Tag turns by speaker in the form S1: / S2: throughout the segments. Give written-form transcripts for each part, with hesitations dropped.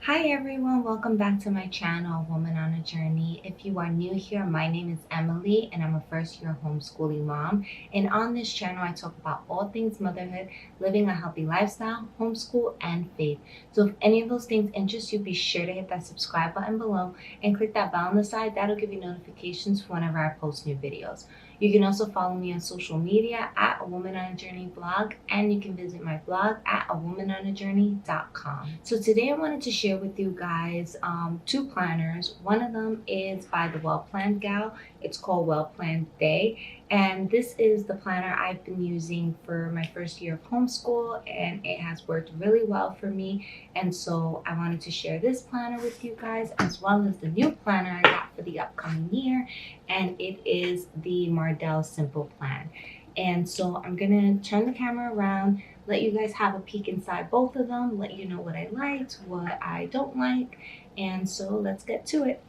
S1: Hi everyone, welcome back to my channel, Woman on a Journey. If you are new here, my name is Emily and I'm a first-year homeschooling mom. And on this channel, I talk about all things motherhood, living a healthy lifestyle, homeschool, and faith. So if any of those things interest you, be sure to hit that subscribe button below and click that bell on the side. That'll give you notifications for whenever I post new videos. You can also follow me on social media at A Woman on a Journey blog, and you can visit my blog at awomanonajourney.com. So today I wanted to share with you guys two planners. One of them is by the WellPlannedGal. It's called Well Planned Day. And this is the planner I've been using for my first year of homeschool, and it has worked really well for me. And so I wanted to share this planner with you guys, as well as the new planner I got for the upcoming year. And it is the Mardell Simple Plan. And so I'm gonna turn the camera around, let you guys have a peek inside both of them, let you know what I liked, what I don't like, and so let's get to it.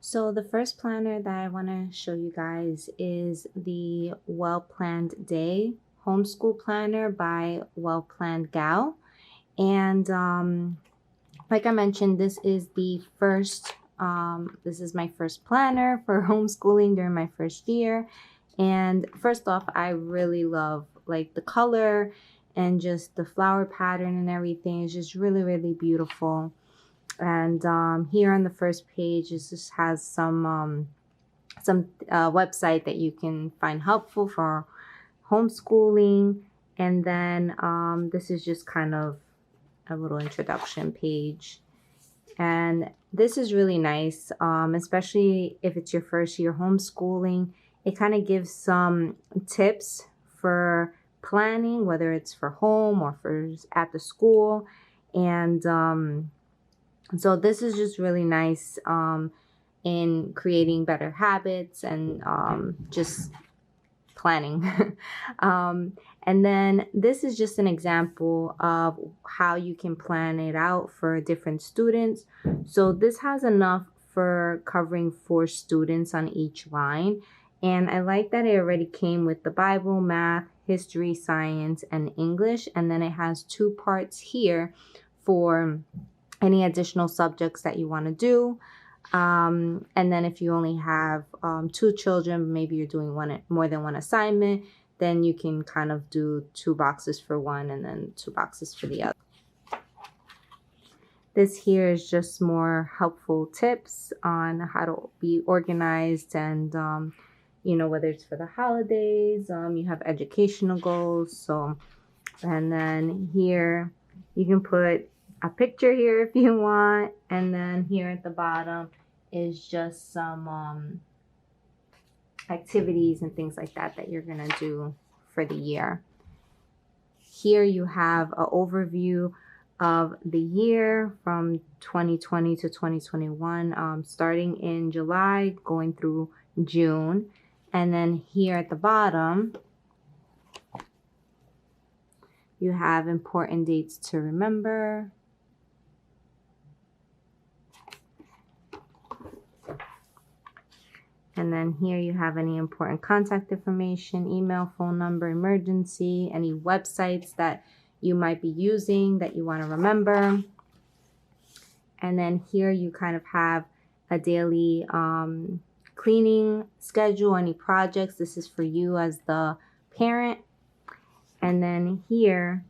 S1: So the first planner that I want to show you guys is the Well Planned Day Homeschool Planner by WellPlannedGal. And like I mentioned, this is the first, this is my first planner for homeschooling during my first year. And first off, I really love like the color and just the flower pattern and everything. It's just really, really beautiful. And here on the first page, it just has some website that you can find helpful for homeschooling. And then this is just kind of a little introduction page. And this is really nice, especially if it's your first year homeschooling. It kind of gives some tips for planning, whether it's for home or for at the school. And so this is just really nice in creating better habits and just planning. And then this is just an example of how you can plan it out for different students. So this has enough for covering 4 students on each line. And I like that it already came with the Bible, math, history, science, and English. And then it has 2 parts here for any additional subjects that you want to do. And then if you only have 2 children, maybe you're doing more than one assignment, then you can kind of do 2 boxes for one and then 2 boxes for the other. This here is just more helpful tips on how to be organized and, whether it's for the holidays, you have educational goals. So, and then here you can put a picture here if you want, and then here at the bottom is just some activities and things like that you're gonna do for the year. Here you have an overview of the year from 2020 to 2021, starting in July going through June. And then here at the bottom you have important dates to remember. And then here you have any important contact information, email, phone number, emergency, any websites that you might be using that you want to remember. And then here you kind of have a daily cleaning schedule, any projects. This is for you as the parent. And then here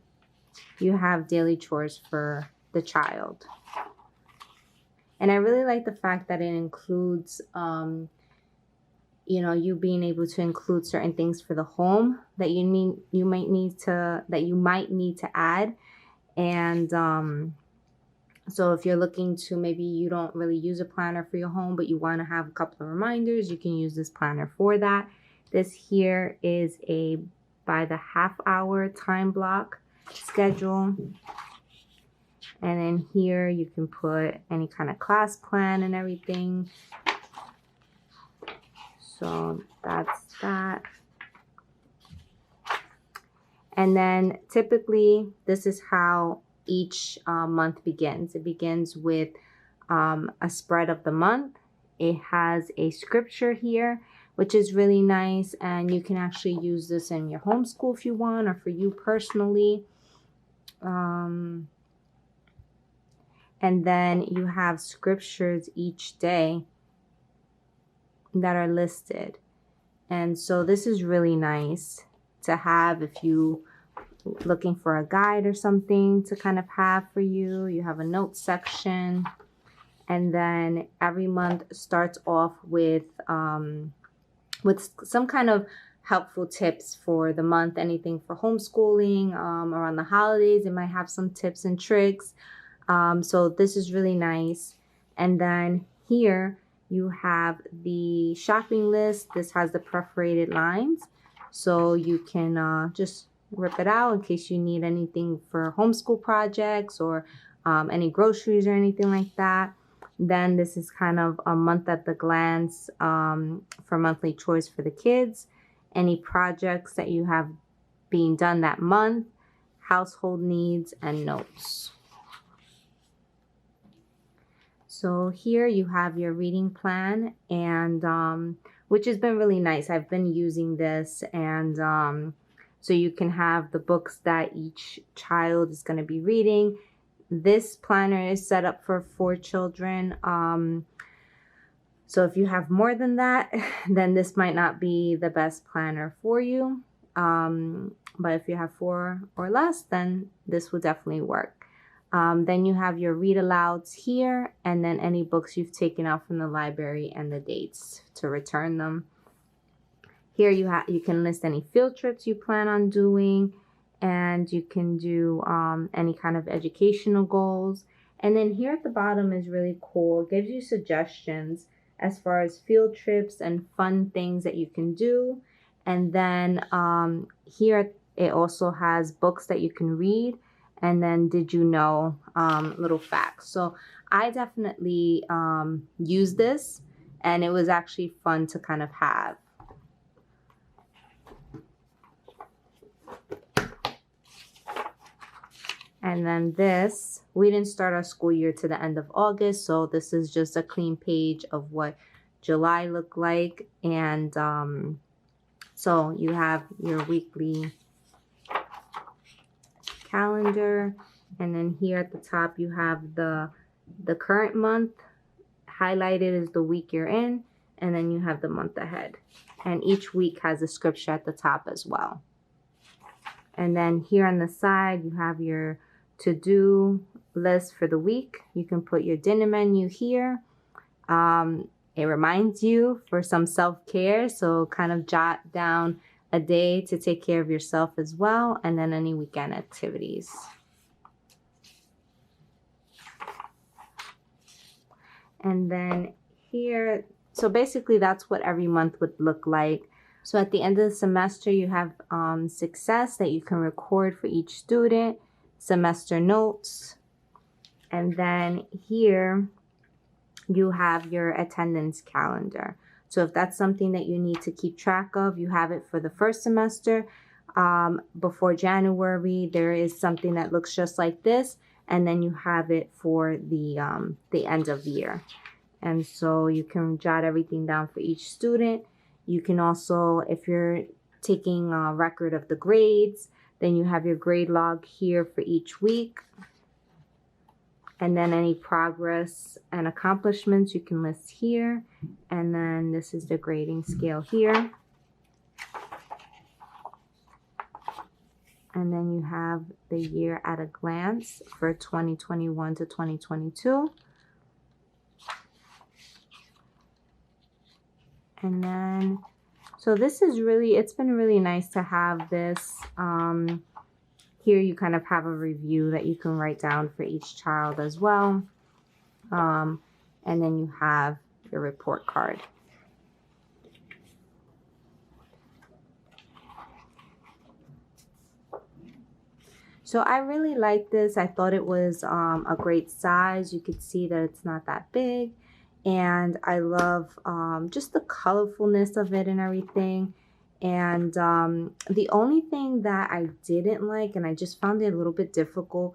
S1: you have daily chores for the child. And I really like the fact that it includes you being able to include certain things for the home that you might need to add. And so if you're looking to, maybe you don't really use a planner for your home, but you want to have a couple of reminders, you can use this planner for that. This here is a by the half-hour time block schedule. And then here you can put any kind of class plan and everything. So that's that. And then typically this is how each month begins. It begins with a spread of the month. It has a scripture here, which is really nice. And you can actually use this in your homeschool if you want, or for you personally. And then you have scriptures each day that are listed. And so this is really nice to have if you looking for a guide or something to kind of have for you. You have a notes section. And then every month starts off with some kind of helpful tips for the month, anything for homeschooling. Around the holidays, it might have some tips and tricks. So this is really nice. And then here you have the shopping list. This has the perforated lines. So you can just rip it out in case you need anything for homeschool projects or any groceries or anything like that. Then this is kind of a month at the glance for monthly chores for the kids. Any projects that you have being done that month, household needs, and notes. So here you have your reading plan, and which has been really nice. I've been using this, and so you can have the books that each child is going to be reading. This planner is set up for 4 children. So if you have more than that, then this might not be the best planner for you. But if you have 4 or less, then this will definitely work. Then you have your read alouds here, and then any books you've taken out from the library and the dates to return them. Here you can list any field trips you plan on doing, and you can do any kind of educational goals. And then here at the bottom is really cool. It gives you suggestions as far as field trips and fun things that you can do. And then here it also has books that you can read, and then did you know little facts. So I definitely use this, and it was actually fun to kind of have. And then this, we didn't start our school year to the end of August, so this is just a clean page of what July looked like. And so you have your weekly calendar, and then here at the top you have the current month. Highlighted is the week you're in, and then you have the month ahead. And each week has a scripture at the top as well. And then here on the side you have your to-do list for the week. You can put your dinner menu here. It reminds you for some self-care, so kind of jot down a day to take care of yourself as well, and then any weekend activities. And then here, so basically that's what every month would look like. So at the end of the semester, you have success that you can record for each student, semester notes, and then here you have your attendance calendar. So if that's something that you need to keep track of, you have it for the first semester. Before January, there is something that looks just like this, and then you have it for the end of the year. And so you can jot everything down for each student. You can also, if you're taking a record of the grades, then you have your grade log here for each week. And then any progress and accomplishments you can list here. And then this is the grading scale here. And then you have the year at a glance for 2021 to 2022. And then, so this is really, it's been really nice to have this. Here you kind of have a review that you can write down for each child as well. And then you have your report card. So I really like this. I thought it was a great size. You could see that it's not that big. And I love just the colorfulness of it and everything. And the only thing that I didn't like, and I just found it a little bit difficult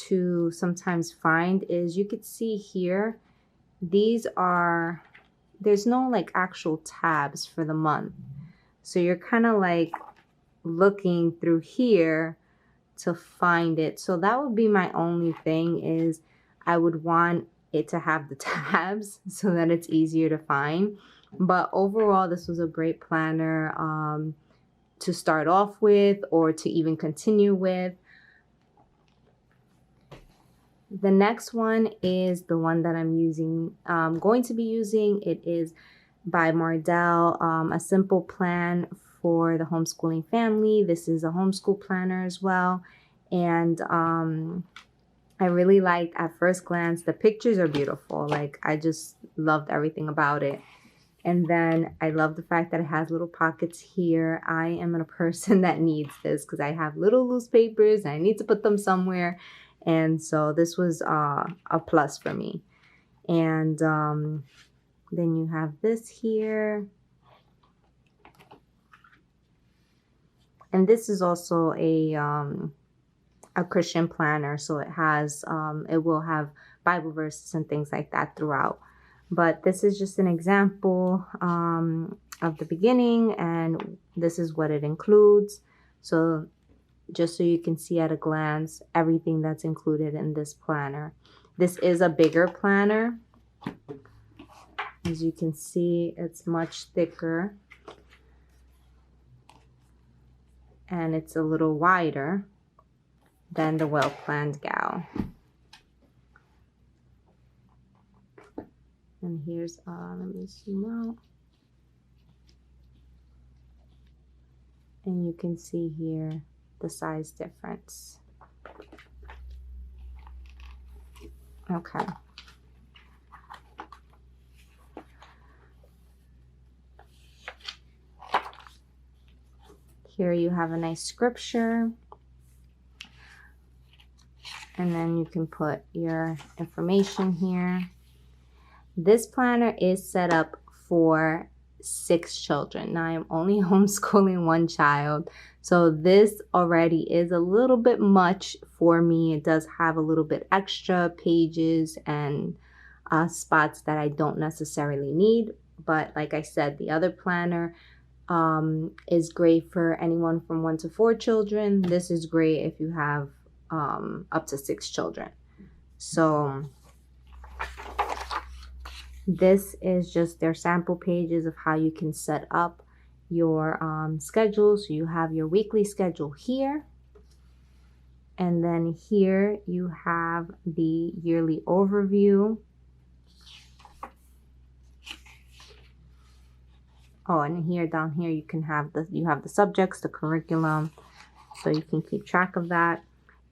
S1: to sometimes find, is you could see here, there's no like actual tabs for the month. So you're kind of like looking through here to find it. So that would be my only thing, is I would want it to have the tabs so that it's easier to find. But overall, this was a great planner to start off with or to even continue with. The next one is the one that I'm going to be using. It is by Mardell, a simple plan for the homeschooling family. This is a homeschool planner as well. And I really liked, at first glance, the pictures are beautiful. Like, I just loved everything about it. And then I love the fact that it has little pockets here. I am a person that needs this because I have little loose papers and I need to put them somewhere. And so this was a plus for me. And then you have this here. And this is also a Christian planner. So it has, it will have Bible verses and things like that throughout. But this is just an example of the beginning, and this is what it includes. So just so you can see at a glance everything that's included in this planner. This is a bigger planner. As you can see, it's much thicker. And it's a little wider than the WellPlannedGal. And here's, let me zoom out. And you can see here the size difference. Okay. Here you have a nice scripture. And then you can put your information here. This planner is set up for 6 children. Now I'm only homeschooling 1 child. So this already is a little bit much for me. It does have a little bit extra pages and spots that I don't necessarily need. But like I said, the other planner is great for anyone from 1 to 4 children. This is great if you have up to 6 children. So this is just their sample pages of how you can set up your schedule. So you have your weekly schedule here. And then here you have the yearly overview. Oh, and here, down here, you can have the subjects, the curriculum, so you can keep track of that.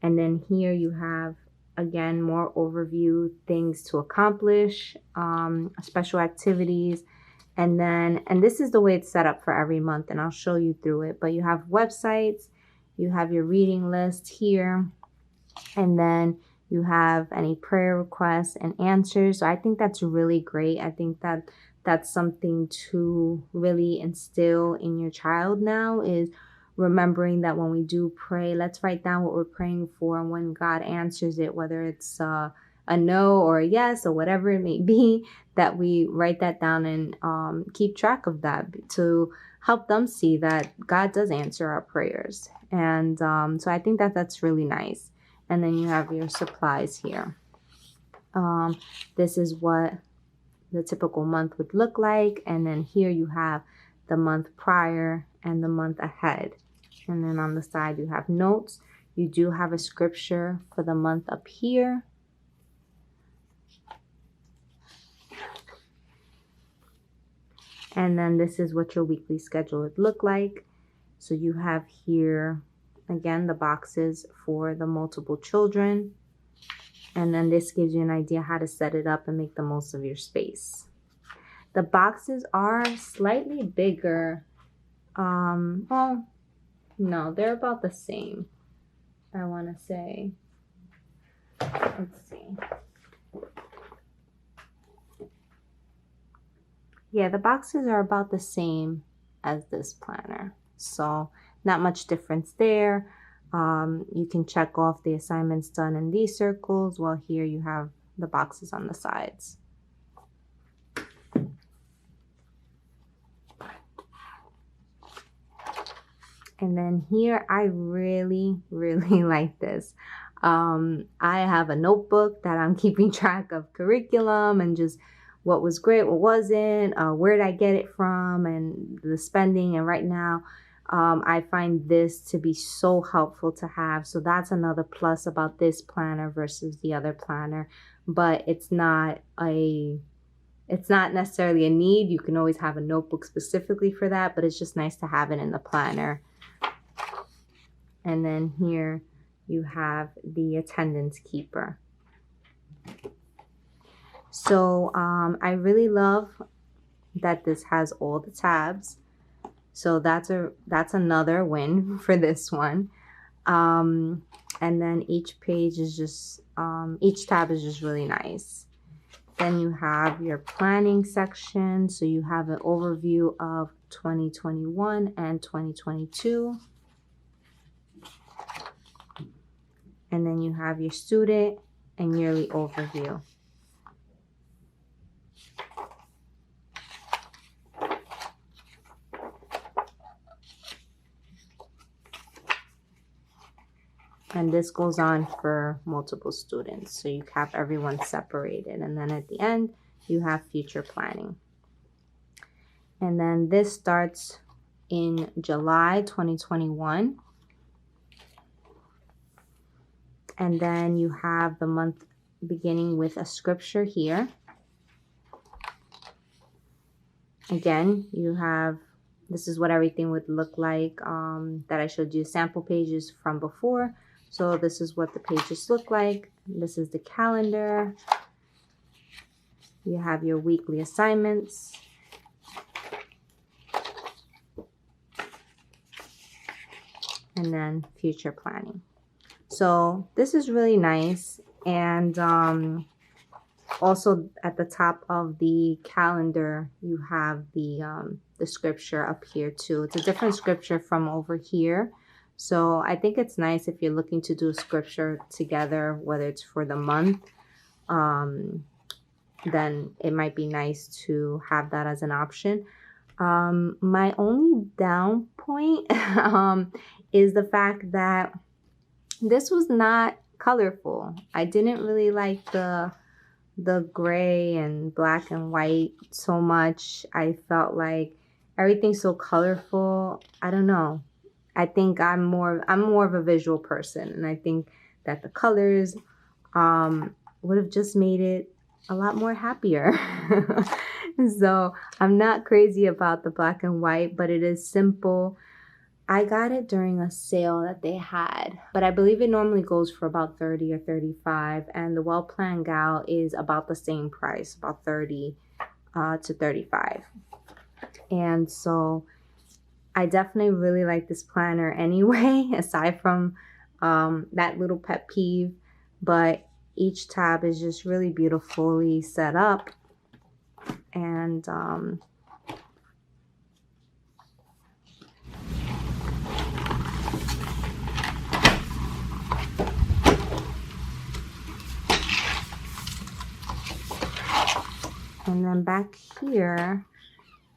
S1: And then here you have, again, more overview, things to accomplish, special activities. And this is the way it's set up for every month, and I'll show you through it. But you have websites, you have your reading list here, and then you have any prayer requests and answers. So I think that's really great. I think that that's something to really instill in your child now, is remembering that when we do pray, let's write down what we're praying for, and when God answers it, whether it's a no or a yes or whatever it may be, that we write that down and keep track of that to help them see that God does answer our prayers. And so I think that that's really nice. And then you have your supplies here. This is what the typical month would look like. And then here you have the month prior and the month ahead. And then on the side you have notes. You do have a scripture for the month up here. And then this is what your weekly schedule would look like. So you have here, again, the boxes for the multiple children. And then this gives you an idea how to set it up and make the most of your space. The boxes are slightly bigger. Well, no, they're about the same, I want to say. Let's see. Yeah, the boxes are about the same as this planner. So not much difference there. You can check off the assignments done in these circles, while here you have the boxes on the sides. And then here, I really, really like this. I have a notebook that I'm keeping track of curriculum and just what was great, what wasn't, where did I get it from, and the spending. And right now, I find this to be so helpful to have. So that's another plus about this planner versus the other planner. But it's not necessarily a need. You can always have a notebook specifically for that, but it's just nice to have it in the planner. And then here you have the attendance keeper. So I really love that this has all the tabs. So that's another win for this one. And then each page is just, each tab is just really nice. Then you have your planning section. So you have an overview of 2021 and 2022. And then you have your student and yearly overview. And this goes on for multiple students. So you have everyone separated. And then at the end, you have future planning. And then this starts in July 2021. And then you have the month beginning with a scripture here. Again, you have, this is what everything would look like that I showed you sample pages from before. So this is what the pages look like. This is the calendar. You have your weekly assignments. And then future planning. So this is really nice. And also at the top of the calendar, you have the scripture up here too. It's a different scripture from over here. So I think it's nice if you're looking to do a scripture together, whether it's for the month, then it might be nice to have that as an option. My only down point is the fact that this was not colorful. I didn't really like the gray and black and white so much. I felt like everything's so colorful. I don't know. I think I'm more of a visual person, and I think that the colors would have just made it a lot more happier. So I'm not crazy about the black and white, but it is simple. I got it during a sale that they had, but I believe it normally goes for about 30 or 35, and the WellPlannedGal is about the same price, about 30 to 35. And so I definitely really like this planner anyway, aside from that little pet peeve, but each tab is just really beautifully set up. And then back here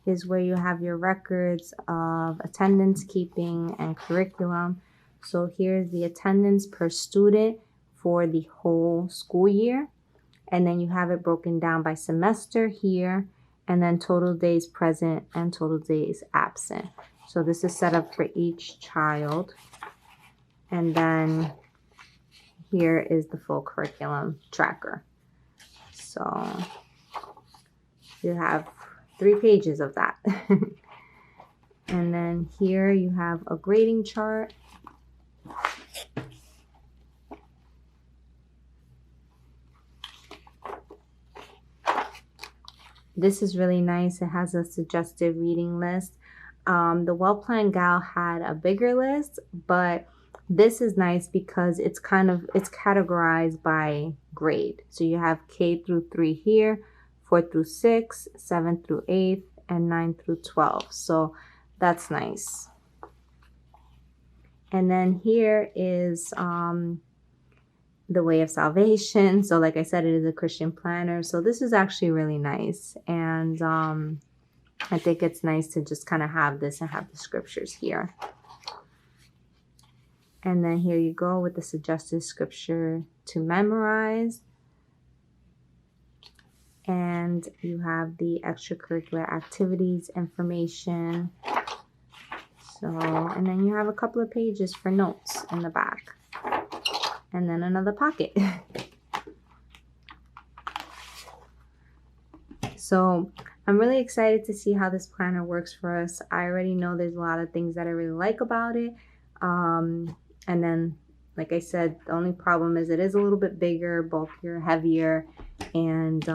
S1: is where you have your records of attendance keeping and curriculum. So here's the attendance per student for the whole school year. And then you have it broken down by semester here, and then total days present and total days absent. So this is set up for each child. And then here is the full curriculum tracker. So you have 3 pages of that. And then here you have a grading chart. This is really nice. It has a suggestive reading list. The WellPlannedGal had a bigger list, but this is nice because it's categorized by grade. So you have K through 3 here, 4 through 6, 7 through 8, and 9 through 12. So that's nice. And then here is the way of salvation. So like I said, it is a Christian planner. So this is actually really nice. And I think it's nice to just kind of have this and have the scriptures here. And then here you go with the suggested scripture to memorize. And you have the extracurricular activities information. So, and then you have a couple of pages for notes in the back. And then another pocket. So I'm really excited to see how this planner works for us. I already know there's a lot of things that I really like about it. And then, like I said, the only problem is it is a little bit bigger, bulkier, heavier, and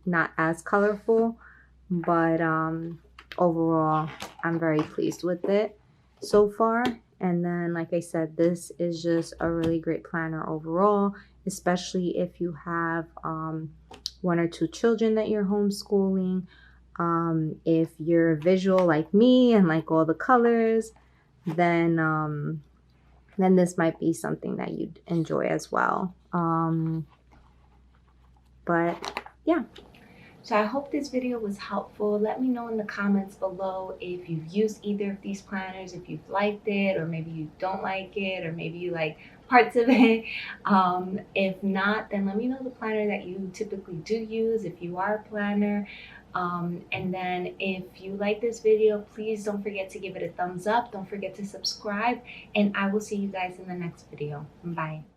S1: not as colorful. But overall, I'm very pleased with it so far. And then, like I said, this is just a really great planner overall, especially if you have one or two children that you're homeschooling. If you're visual like me and like all the colors, then this might be something that you'd enjoy as well. But yeah. So I hope this video was helpful. Let me know in the comments below if you've used either of these planners, if you've liked it, or maybe you don't like it, or maybe you like parts of it. If not, then let me know the planner that you typically do use if you are a planner. And then if you like this video, please don't forget to give it a thumbs up. Don't forget to subscribe, and I will see you guys in the next video. Bye.